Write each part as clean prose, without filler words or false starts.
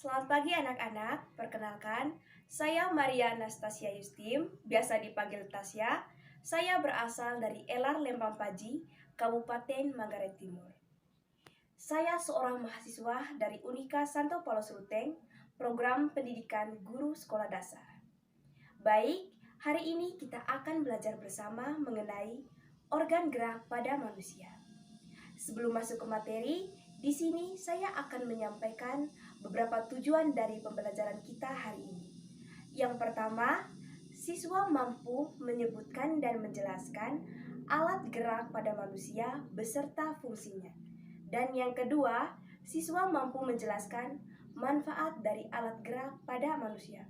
Selamat pagi anak-anak, perkenalkan, saya Maria Anastasia Yustim, biasa dipanggil Tasya. Saya berasal dari Elar Lembang Paji, Kabupaten Manggarai Timur. Saya seorang mahasiswa dari Unika Santo Paulus Ruteng, program pendidikan guru sekolah dasar. Baik, hari ini kita akan belajar bersama mengenai organ gerak pada manusia. Sebelum masuk ke materi, di sini saya akan menyampaikan beberapa tujuan dari pembelajaran kita hari ini. Yang pertama, siswa mampu menyebutkan dan menjelaskan alat gerak pada manusia beserta fungsinya. Dan yang kedua, siswa mampu menjelaskan manfaat dari alat gerak pada manusia.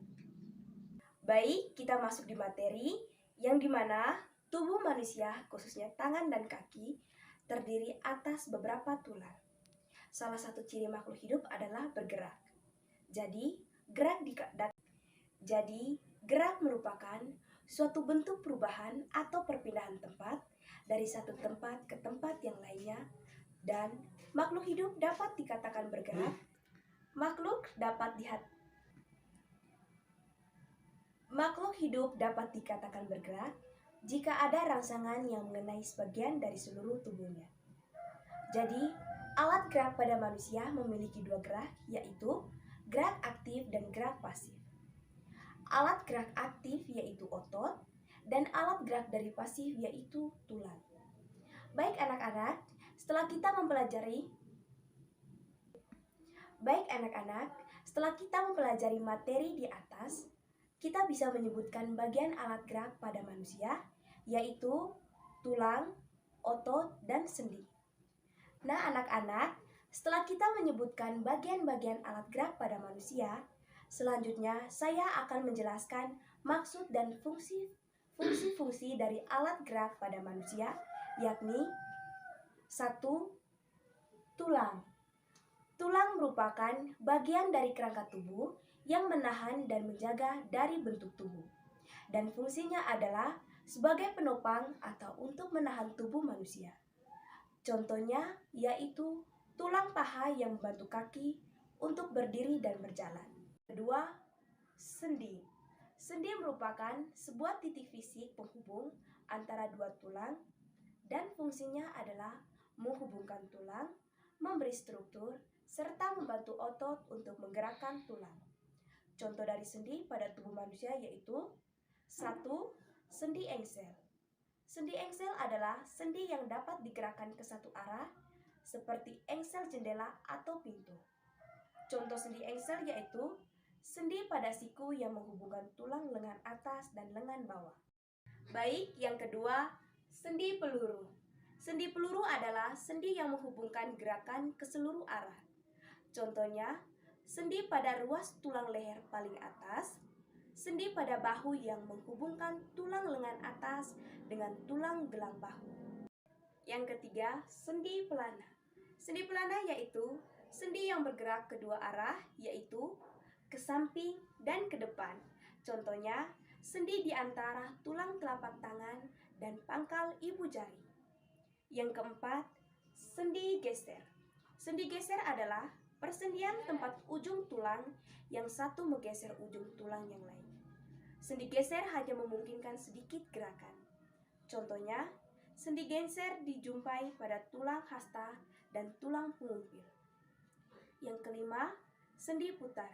Baik, kita masuk di materi yang dimana tubuh manusia, khususnya tangan dan kaki, terdiri atas beberapa tulang. Salah satu ciri makhluk hidup adalah bergerak. Jadi, gerak merupakan suatu bentuk perubahan atau perpindahan tempat dari satu tempat ke tempat yang lainnya, dan makhluk hidup dapat dikatakan bergerak. Makhluk hidup dapat dikatakan bergerak jika ada rangsangan yang mengenai sebagian dari seluruh tubuhnya. Jadi, alat gerak pada manusia memiliki dua gerak, yaitu gerak aktif dan gerak pasif. Alat gerak aktif yaitu otot, dan alat gerak dari pasif yaitu tulang. Baik anak-anak, setelah kita mempelajari materi di atas, kita bisa menyebutkan bagian alat gerak pada manusia, yaitu tulang, otot, dan sendi. Nah anak-anak, setelah kita menyebutkan bagian-bagian alat gerak pada manusia, selanjutnya saya akan menjelaskan maksud dan fungsi-fungsi dari alat gerak pada manusia, yakni 1. Tulang. Tulang merupakan bagian dari kerangka tubuh yang menahan dan menjaga dari bentuk tubuh, dan fungsinya adalah sebagai penopang atau untuk menahan tubuh manusia. Contohnya yaitu tulang paha yang membantu kaki untuk berdiri dan berjalan. Kedua, sendi. Sendi merupakan sebuah titik fisik penghubung antara dua tulang, dan fungsinya adalah menghubungkan tulang, memberi struktur, serta membantu otot untuk menggerakkan tulang. Contoh dari sendi pada tubuh manusia yaitu 1. Sendi engsel. Sendi engsel adalah sendi yang dapat digerakkan ke satu arah, seperti engsel jendela atau pintu. Contoh sendi engsel yaitu sendi pada siku yang menghubungkan tulang lengan atas dan lengan bawah. Baik, yang kedua, sendi peluru. Sendi peluru adalah sendi yang menghubungkan gerakan ke seluruh arah. Contohnya, sendi pada ruas tulang leher paling atas, sendi pada bahu yang menghubungkan tulang lengan atas dengan tulang gelang bahu. Yang ketiga, sendi pelana. Sendi pelana yaitu sendi yang bergerak kedua arah, yaitu ke samping dan ke depan. Contohnya, sendi di antara tulang telapak tangan dan pangkal ibu jari. Yang keempat, sendi geser. Sendi geser adalah persendian tempat ujung tulang yang satu menggeser ujung tulang yang lain. Sendi geser hanya memungkinkan sedikit gerakan. Contohnya, sendi geser dijumpai pada tulang hasta dan tulang pengumpil. Yang kelima, sendi putar.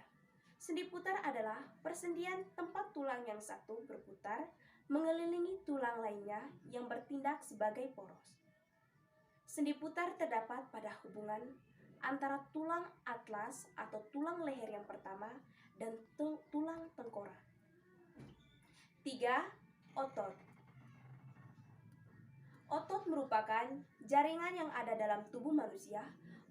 Sendi putar adalah persendian tempat tulang yang satu berputar mengelilingi tulang lainnya yang bertindak sebagai poros. Sendi putar terdapat pada hubungan antara tulang atlas atau tulang leher yang pertama dan tulang tengkorak. 3. Otot. Otot merupakan jaringan yang ada dalam tubuh manusia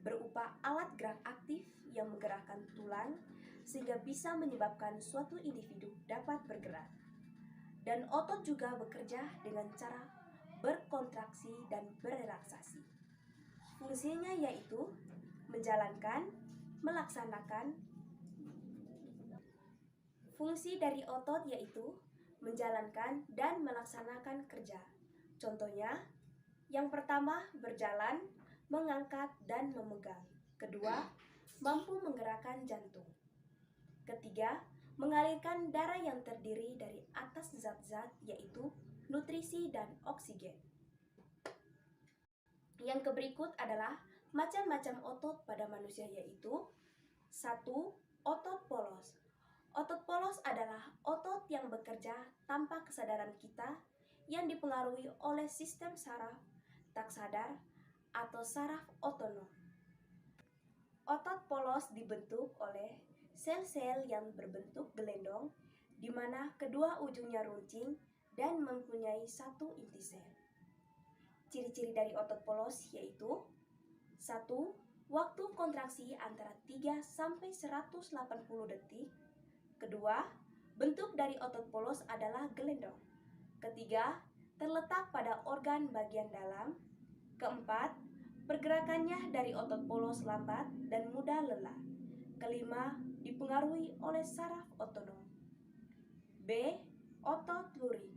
berupa alat gerak aktif yang menggerakkan tulang sehingga bisa menyebabkan suatu individu dapat bergerak. Dan otot juga bekerja dengan cara berkontraksi dan berelaksasi. Fungsinya yaitu menjalankan, melaksanakan. Fungsi dari otot yaitu menjalankan dan melaksanakan kerja. Contohnya, yang pertama berjalan, mengangkat dan memegang. Kedua, mampu menggerakkan jantung. Ketiga, mengalirkan darah yang terdiri dari atas zat-zat yaitu nutrisi dan oksigen. Yang berikut adalah macam-macam otot pada manusia yaitu 1. Otot polos. Otot polos adalah otot yang bekerja tanpa kesadaran kita yang dipengaruhi oleh sistem saraf tak sadar atau saraf otonom. Otot polos dibentuk oleh sel-sel yang berbentuk gelendong di mana kedua ujungnya runcing dan mempunyai satu inti sel. Ciri-ciri dari otot polos yaitu 1. Waktu kontraksi antara 3 sampai 180 detik. Kedua, bentuk dari otot polos adalah gelendong. Ketiga, terletak pada organ bagian dalam. Keempat, pergerakannya dari otot polos lambat dan mudah lelah. Kelima, dipengaruhi oleh saraf otonom. B. Otot lurik.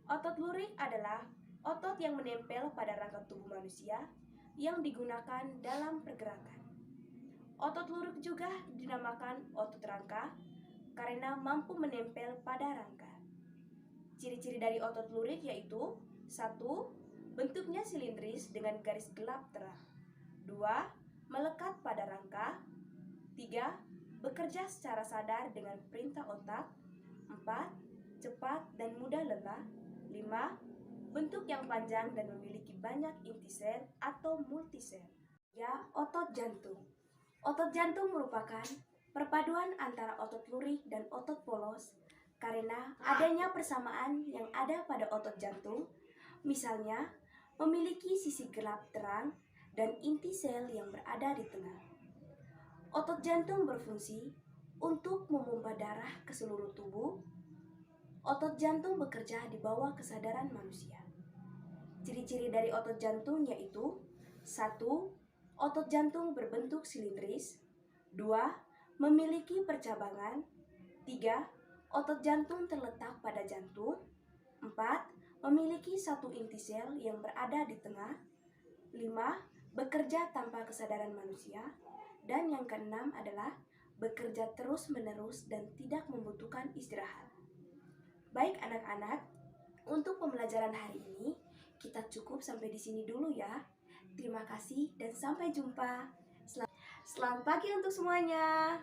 Otot lurik adalah otot yang menempel pada rangka tubuh manusia yang digunakan dalam pergerakan. Otot lurik juga dinamakan otot rangka karena mampu menempel pada rangka. Ciri-ciri dari otot lurik yaitu 1. Bentuknya silindris dengan garis gelap terang. 2. Melekat pada rangka. 3. Bekerja secara sadar dengan perintah otak. 4. Cepat dan mudah lelah. 5. Bentuk yang panjang dan memiliki banyak inti sel atau multisel. Ya, otot jantung. Otot jantung merupakan perpaduan antara otot lurik dan otot polos karena adanya persamaan yang ada pada otot jantung, misalnya memiliki sisi gelap terang dan inti sel yang berada di tengah. Otot jantung berfungsi untuk memompa darah ke seluruh tubuh. Otot jantung bekerja di bawah kesadaran manusia. Ciri-ciri dari otot jantung yaitu 1. Otot jantung berbentuk silindris. 2. Memiliki percabangan. 3. Otot jantung terletak pada jantung. 4. Memiliki satu inti sel yang berada di tengah. 5. Bekerja tanpa kesadaran manusia. Dan yang keenam adalah bekerja terus-menerus dan tidak membutuhkan istirahat. Baik anak-anak, untuk pembelajaran hari ini kita cukup sampai di sini dulu ya. Terima kasih dan sampai jumpa. Selamat pagi untuk semuanya.